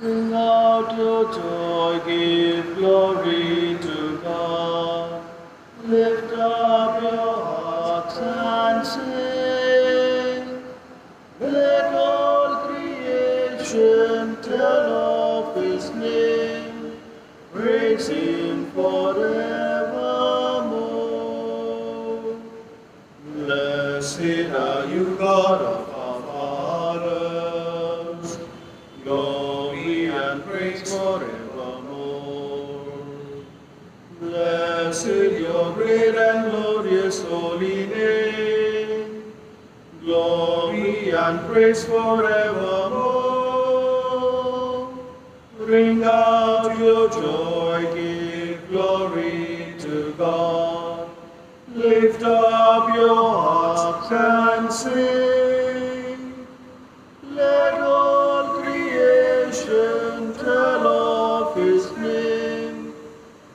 Sing out your joy, give glory to God. Lift up your hearts and sing. Let all creation tell of His name. Praise Him forevermore. Blessed are you, God of our fathers. Glory and praise forevermore. Blessed your great and glorious holy name. Glory and praise forevermore. Bring out your joy, give glory to God. Lift up your hearts and sing. Let all creation tell of His name.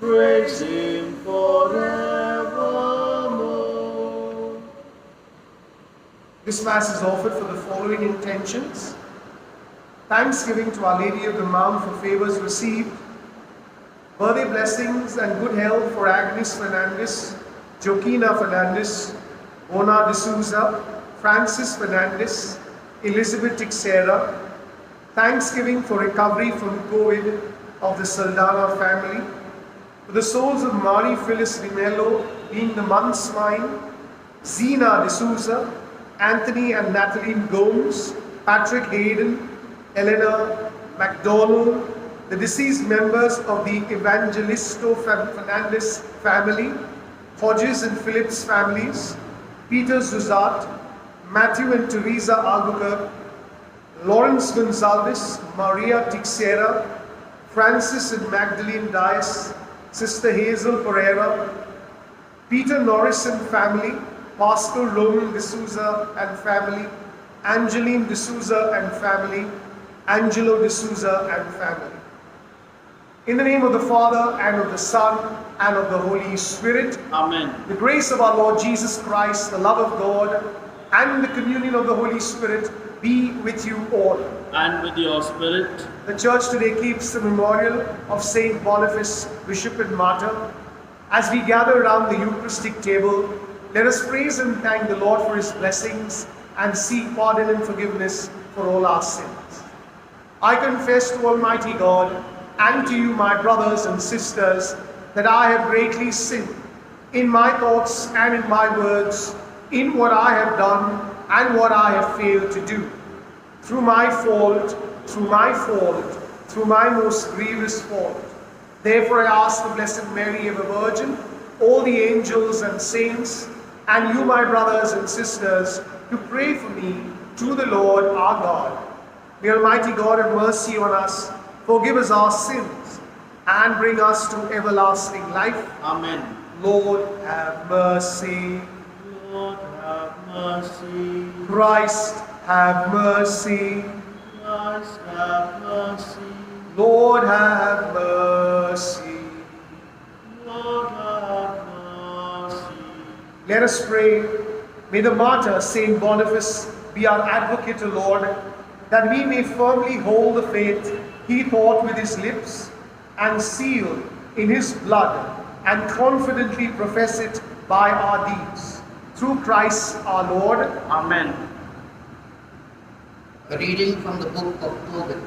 Praise Him forevermore. This Mass is offered for the following intentions. Thanksgiving to Our Lady of the Mount for favors received. Birthday blessings and good health for Agnes Fernandez, Joaquina Fernandez, Ona D'Souza, Francis Fernandez, Elizabeth Tixera. Thanksgiving for recovery from COVID of the Saldana family. For the souls of Marie Phyllis Rinello being the month's mine, Zena D'Souza, Anthony and Natalie Gomes, Patrick Hayden, Elena MacDonald, the deceased members of the Evangelisto Fernandez family, Hodges and Phillips families, Peter Zuzat, Matthew and Teresa Albuquerque, Lawrence Gonzalez, Maria Tixera, Francis and Magdalene Dias, Sister Hazel Pereira, Peter Norris and family, Pastor Roman D'Souza and family, Angeline D'Souza and family, Angelo D'Souza and family. In the name of the Father, and of the Son, and of the Holy Spirit. Amen. The grace of our Lord Jesus Christ, the love of God, and the communion of the Holy Spirit be with you all. And with your spirit. The Church today keeps the memorial of Saint Boniface, Bishop and Martyr. As we gather around the Eucharistic table, let us praise and thank the Lord for His blessings and seek pardon and forgiveness for all our sins. I confess to Almighty God and to you, my brothers and sisters, that I have greatly sinned in my thoughts and in my words, in what I have done and what I have failed to do. Through my fault, through my most grievous fault. Therefore I ask the Blessed Mary, ever Virgin, all the angels and saints, and you, my brothers and sisters, to pray for me to the Lord our God. May Almighty God have mercy on us, forgive us our sins, and bring us to everlasting life. Amen. Lord, have mercy. Lord, have mercy. Christ, have mercy. Christ, have mercy. Lord, have mercy. Lord, have mercy. Let us pray. May the martyr, Saint Boniface, be our advocate, O Lord, that we may firmly hold the faith he taught with his lips and seal in his blood, and confidently profess it by our deeds. Through Christ our Lord. Amen. A reading from the book of Tobit.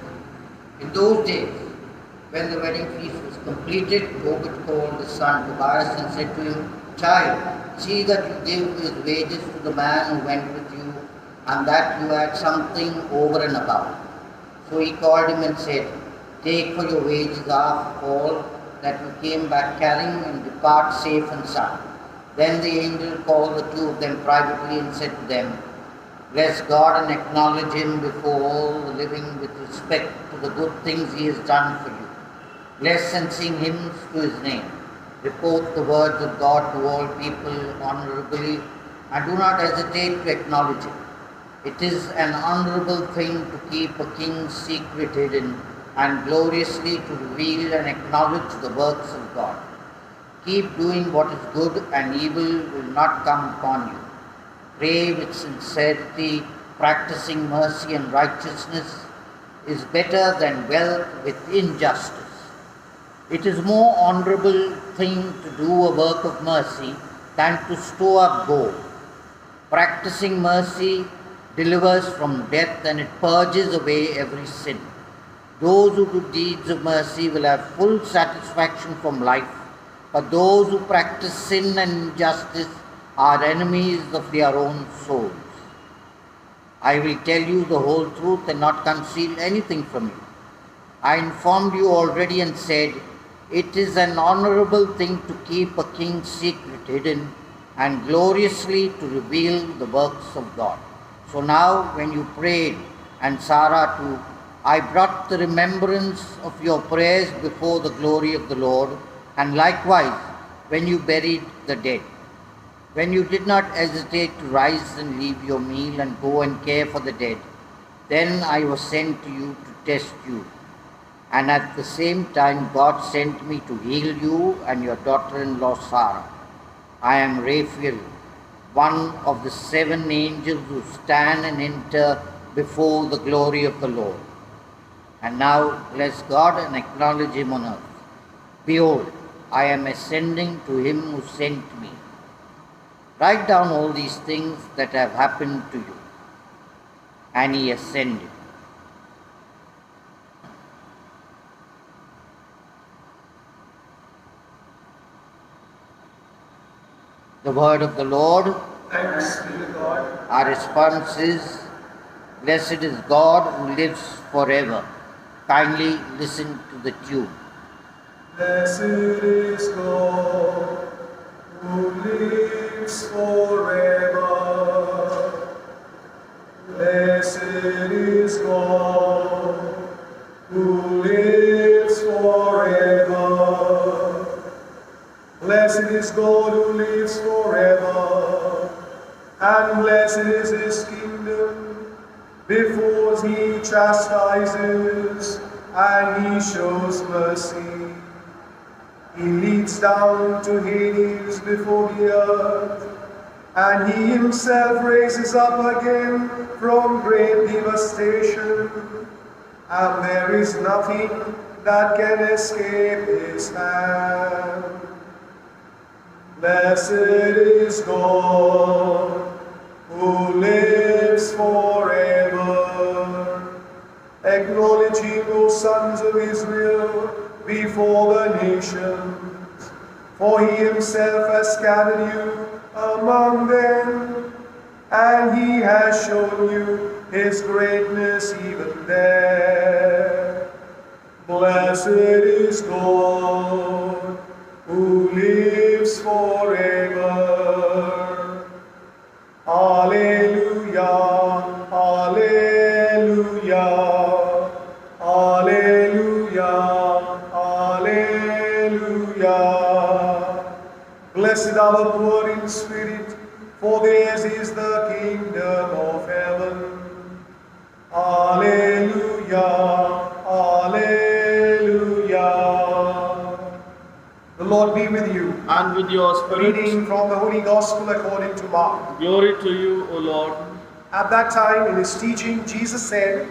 In those days, when the wedding feast was completed, Tobit called his son Tobias and said to him, "Child, see that you give his wages to the man who went with you, and that you add something over and above." So he called him and said, "Take for your wages half all that you came back carrying, and depart safe and sound." Then the angel called the two of them privately and said to them, "Bless God and acknowledge Him before all the living with respect to the good things He has done for you. Bless and sing hymns to His name. Report the words of God to all people honorably, and do not hesitate to acknowledge it. It is an honorable thing to keep a king's secret hidden, and gloriously to reveal and acknowledge the works of God. Keep doing what is good, and evil will not come upon you. Pray with sincerity, practicing mercy and righteousness. is better than wealth with injustice. It is more honorable thing to do a work of mercy than to store up gold. Practicing mercy delivers from death and it purges away every sin. Those who do deeds of mercy will have full satisfaction from life, but those who practice sin and injustice are enemies of their own souls. I will tell you the whole truth and not conceal anything from you. I informed you already and said, it is an honorable thing to keep a king's secret hidden and gloriously to reveal the works of God. So now, when you prayed, and Sarah too, I brought the remembrance of your prayers before the glory of the Lord, and likewise when you buried the dead. When you did not hesitate to rise and leave your meal and go and care for the dead, then I was sent to you to test you. And at the same time God sent me to heal you and your daughter-in-law Sarah. I am Raphael, one of the 7 angels who stand and enter before the glory of the Lord. And now bless God and acknowledge him on earth. Behold, I am ascending to him who sent me. Write down all these things that have happened to you. And he ascended. The word of the Lord. Thanks be to God. Our response is, blessed is God who lives forever. Kindly listen to the tune. Blessed is God who lives forever. Blessed is God who lives forever. Blessed is God who lives forever. And blessed is his kingdom, before he chastises and he shows mercy. He leads down to Hades before the earth, and he himself raises up again from great devastation, and there is nothing that can escape his hand. Blessed is God who lives forever. Acknowledge him, O sons of Israel, before the nations, for he himself has scattered you among them, and he has shown you his greatness even there. Blessed is God who lives forever. Alleluia, alleluia, alleluia, alleluia. Blessed are the poor in spirit, for theirs is the kingdom of heaven. Alleluia, alleluia. The Lord be with you. And with your spirit. Reading from the Holy Gospel according to Mark. Glory to you, O Lord. At that time in his teaching, Jesus said,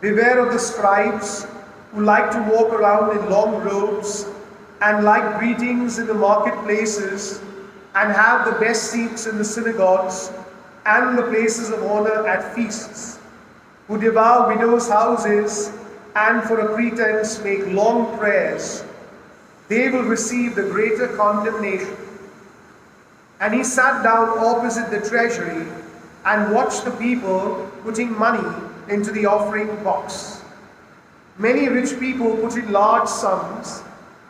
beware of the scribes who like to walk around in long robes and like greetings in the marketplaces and have the best seats in the synagogues and the places of honor at feasts, who devour widows' houses and for a pretense make long prayers. They will receive the greater condemnation. And he sat down opposite the treasury and watched the people putting money into the offering box. Many rich people put in large sums,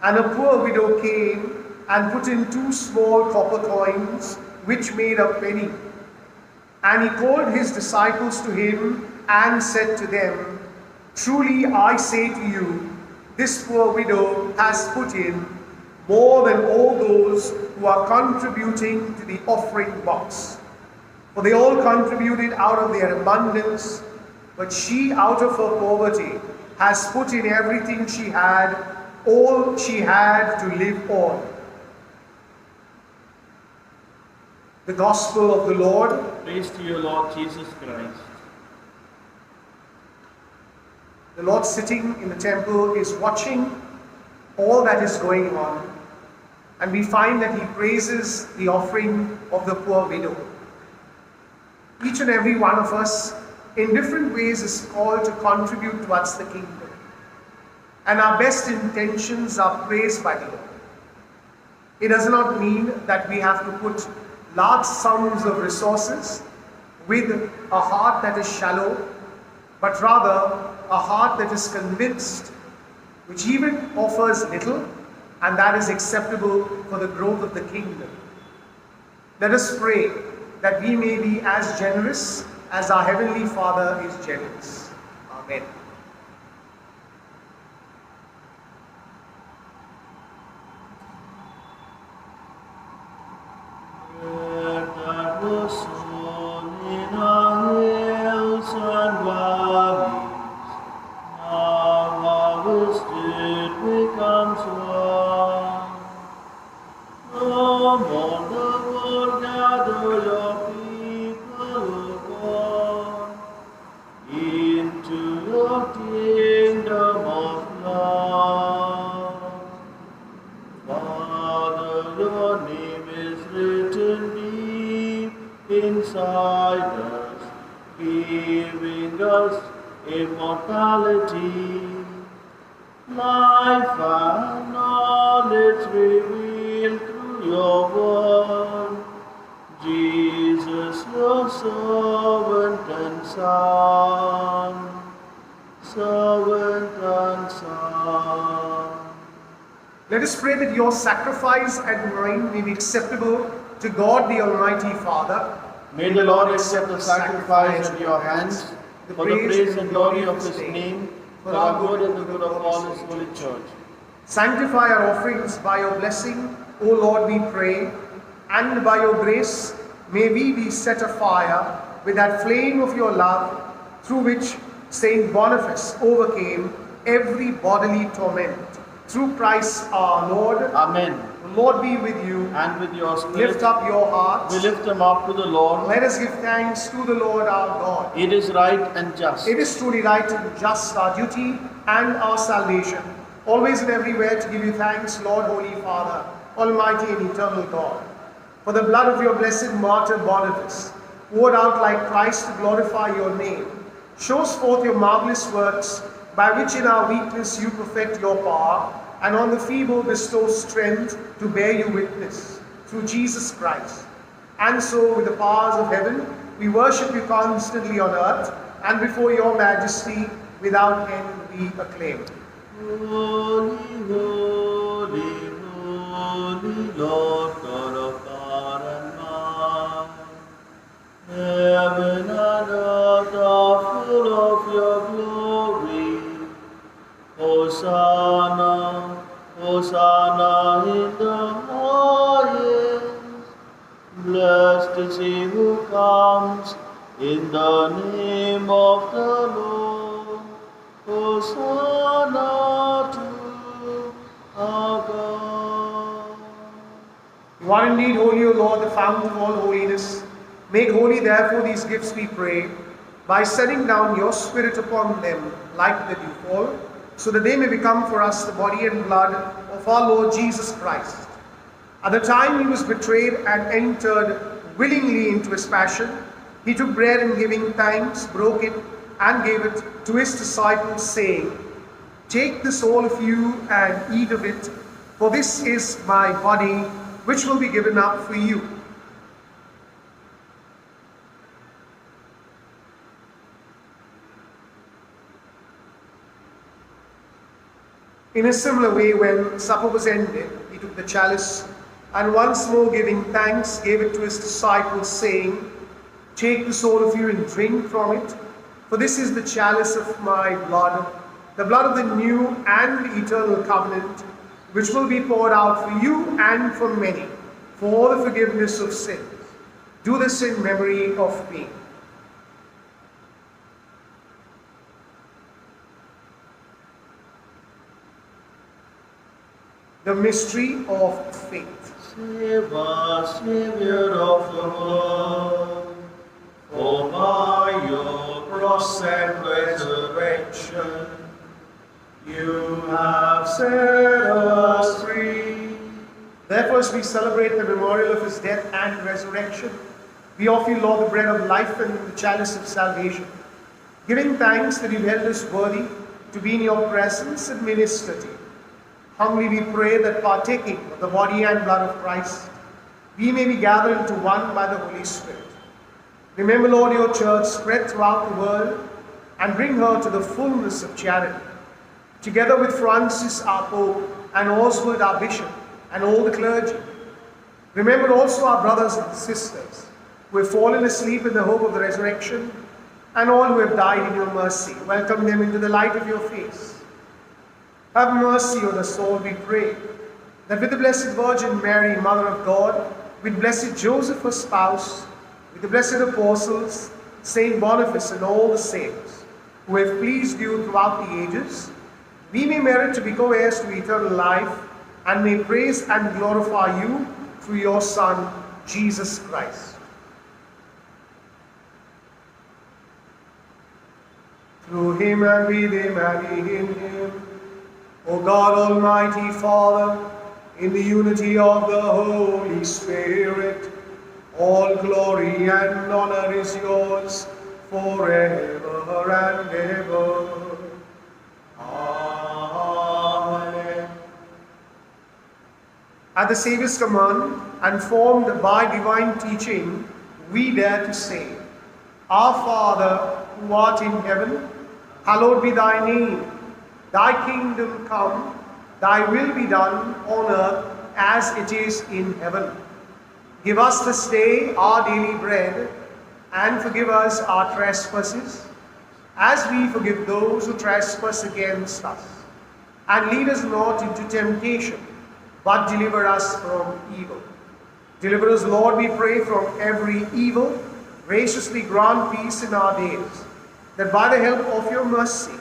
and a poor widow came and put in 2 small copper coins, which made a penny. And he called his disciples to him and said to them, truly I say to you, this poor widow has put in more than all those who are contributing to the offering box. For they all contributed out of their abundance, but she out of her poverty has put in everything she had, all she had to live on. The Gospel of the Lord. Praise to you, Lord Jesus Christ. The Lord sitting in the temple is watching all that is going on, and we find that he praises the offering of the poor widow. Each and every one of us in different ways is called to contribute towards the kingdom, and our best intentions are praised by the Lord. It does not mean that we have to put large sums of resources with a heart that is shallow, but rather a heart that is convinced, which even offers little, and that is acceptable for the growth of the kingdom. Let us pray that we may be as generous as our Heavenly Father is generous. Amen. That was sown in our hills and valleys, now harvested becomes one. Come on the world, gather your people, O God, into your kingdom of love. Father, your name is written deep inside us, giving us immortality, life and knowledge revealed through your word. Jesus, your servant and son, servant and son. Let us pray that your sacrifice and mine may be acceptable to God the Almighty Father. May the Lord accept the sacrifice at your hands for the praise and glory of his name, for our good and the good of all his holy church. Sanctify our offerings by your blessing, O Lord, we pray, and by your grace may we be set afire with that flame of your love, through which Saint Boniface overcame every bodily torment. Through Christ our Lord. Amen. The Lord be with you. And with your spirit, Lift up your hearts. we lift them up to the Lord. Let us give thanks to the Lord our God. It is right and just. It is truly right and just, our duty and our salvation, always and everywhere to give you thanks, Lord, Holy Father, Almighty and eternal God, for the blood of your blessed martyr Boniface, poured out like Christ to glorify your name, shows forth your marvelous works, by which in our weakness you perfect your power, and on the feeble bestow strength to bear you witness, through Jesus Christ. And so, with the powers of heaven, we worship you constantly on earth, and before your majesty, without end we acclaim. Holy, holy, holy Lord God of power and might, heaven and earth are full of your glory. Hosanna, Hosanna in the highest. Blessed is he who comes in the name of the Lord. Hosanna to our God. You are indeed holy, O Lord, the fount of all holiness. Make holy, therefore, these gifts, we pray, by sending down your Spirit upon them like the dewfall, so that they may become for us the body and blood of our Lord Jesus Christ. At the time he was betrayed and entered willingly into his passion, he took bread and giving thanks, broke it, and gave it to his disciples, saying, "Take this, all of you, and eat of it, for this is my body, which will be given up for you." In a similar way, when supper was ended, he took the chalice, and once more giving thanks, gave it to his disciples, saying, "Take this, all of you, and drink from it, for this is the chalice of my blood, the blood of the new and eternal covenant, which will be poured out for you and for many, for all the forgiveness of sins. Do this in memory of me." The mystery of faith. Save us, Savior of the world, for by your cross and resurrection You have set us free. Therefore, as we celebrate the memorial of his death and resurrection, we offer you, Lord, the bread of life and the chalice of salvation, giving thanks that you held us worthy to be in your presence and minister to you. Humbly we pray that partaking of the body and blood of Christ, we may be gathered into one by the Holy Spirit. Remember, Lord, your church spread throughout the world and bring her to the fullness of charity. Together with Francis, our Pope, and Oswald, our Bishop, and all the clergy. Remember also our brothers and sisters who have fallen asleep in the hope of the resurrection, and all who have died in your mercy. Welcome them into the light of your face. Have mercy on us all, we pray, that with the Blessed Virgin Mary, Mother of God, with blessed Joseph, her spouse, with the blessed apostles, Saint Boniface, and all the saints who have pleased you throughout the ages, we may merit to be co-heirs to eternal life, and may praise and glorify you through your Son, Jesus Christ. Through him and with him and in him, O God, Almighty Father, in the unity of the Holy Spirit, all glory and honor is yours forever and ever. Amen. At the Saviour's command and formed by divine teaching, we dare to say, Our Father, who art in heaven, hallowed be thy name. Thy kingdom come, thy will be done on earth as it is in heaven. Give us this day our daily bread, and forgive us our trespasses, as we forgive those who trespass against us. And lead us not into temptation, but deliver us from evil. Deliver us, Lord, we pray, from every evil. Graciously grant peace in our days, that by the help of your mercy,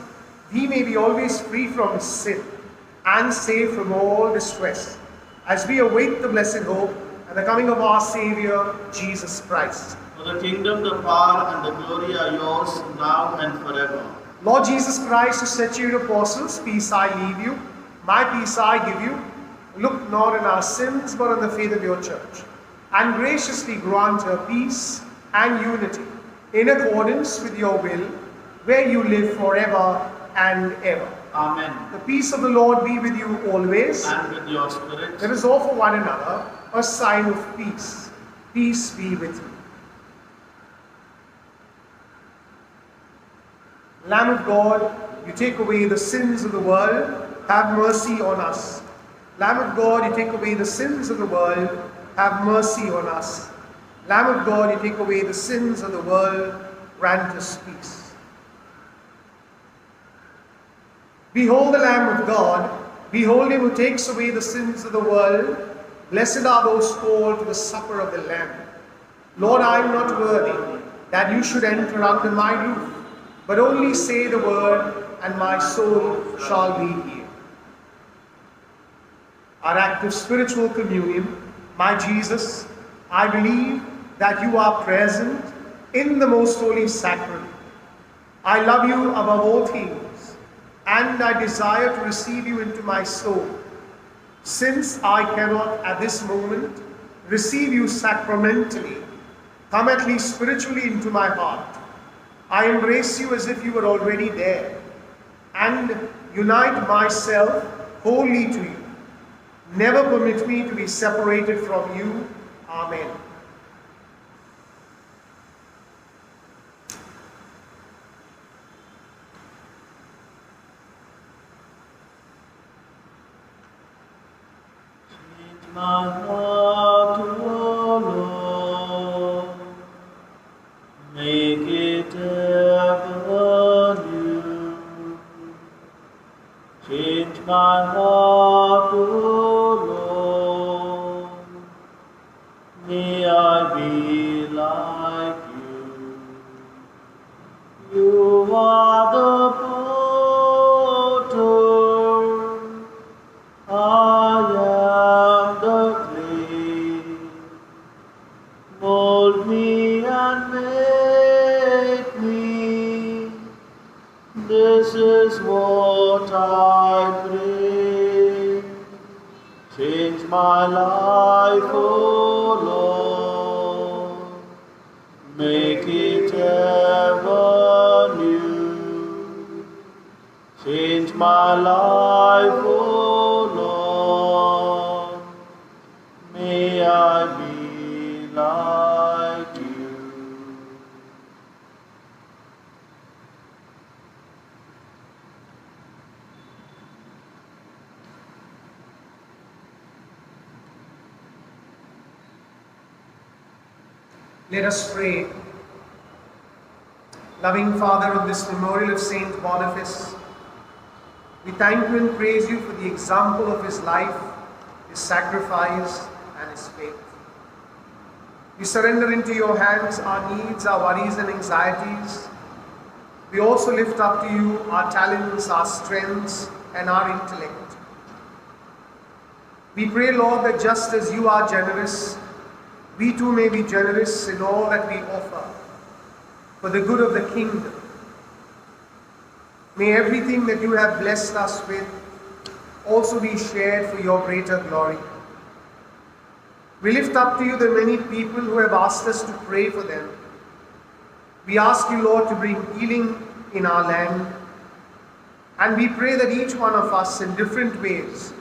we may be always free from sin and safe from all distress, as we await the blessed hope and the coming of our Savior, Jesus Christ. For the kingdom, the power, and the glory are yours, now and forever. Lord Jesus Christ, who said to your apostles, Peace I leave you, my peace I give you, look not on our sins, but on the faith of your church, and graciously grant her peace and unity, in accordance with your will, where you live forever and ever. Amen. The peace of the Lord be with you always. And with your spirit. Let us offer one another a sign of peace. Peace be with you. Lamb of God, you take away the sins of the world, have mercy on us. Lamb of God, you take away the sins of the world, have mercy on us. Lamb of God, you take away the sins of the world, grant us peace. Behold the Lamb of God, behold him who takes away the sins of the world. Blessed are those called to the supper of the Lamb. Lord, I am not worthy that you should enter under my roof, but only say the word, and my soul shall be healed. Our act of spiritual communion. My Jesus, I believe that you are present in the most holy sacrament. I love you above all things, and I desire to receive you into my soul. Since I cannot at this moment receive you sacramentally, come at least spiritually into my heart. I embrace you as if you were already there, and unite myself wholly to you. Never permit me to be separated from you. Amen. My heart, O Lord, make it ever new. Change my heart, O Lord, may I be like you. You are the potter, I am the clay. Mold me and make me This is what I pray. Change my life, O Lord. Make it ever new. Change my life, O Lord. May I be like you. Let us pray. Loving Father, of this memorial of Saint Boniface, we thank you and praise you for the example of his life, his sacrifice, and his faith. We surrender into your hands our needs, our worries, and anxieties. We also lift up to you our talents, our strengths, and our intellect. We pray, Lord, that just as you are generous, we too may be generous in all that we offer for the good of the kingdom. May everything that you have blessed us with also be shared for your greater glory. We lift up to you the many people who have asked us to pray for them. We ask you, Lord, to bring healing in our land. And we pray that each one of us in different ways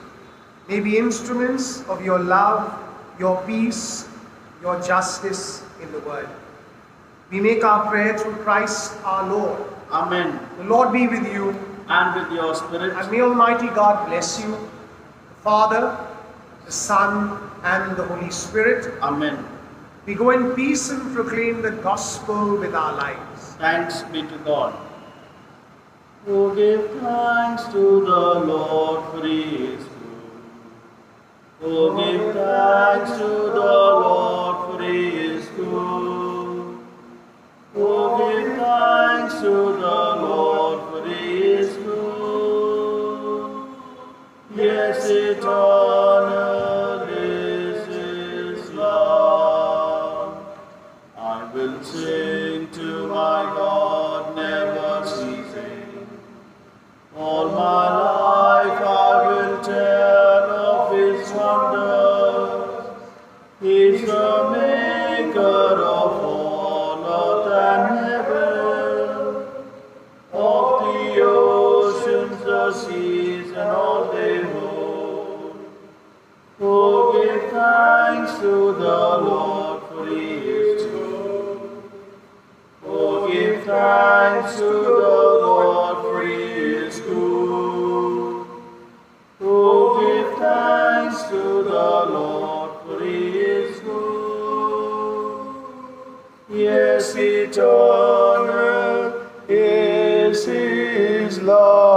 may be instruments of your love, your peace, your justice in the world. We make our prayer through Christ our Lord. Amen. The Lord be with you. And with your spirit. And may Almighty God bless you, the Father, the Son, and the Holy Spirit. Amen. We go in peace and proclaim the gospel with our lives. Thanks be to God. Oh, give thanks to the Lord, for he is good. Oh, give thanks to the Lord, for he is good. Oh, give thanks to the Lord, for he is good. Yes, eternal is his love. I will sing to my God, never ceasing. All my life I will tell of his wonders. He's the maker of all earth and heaven, of the oceans, the seas, and all they hold. Oh, give thanks to the Lord, for he is good. Oh, give thanks to the Lord, for he is good. Oh, give thanks to the Lord, for he is good. Yes, eternal is his love.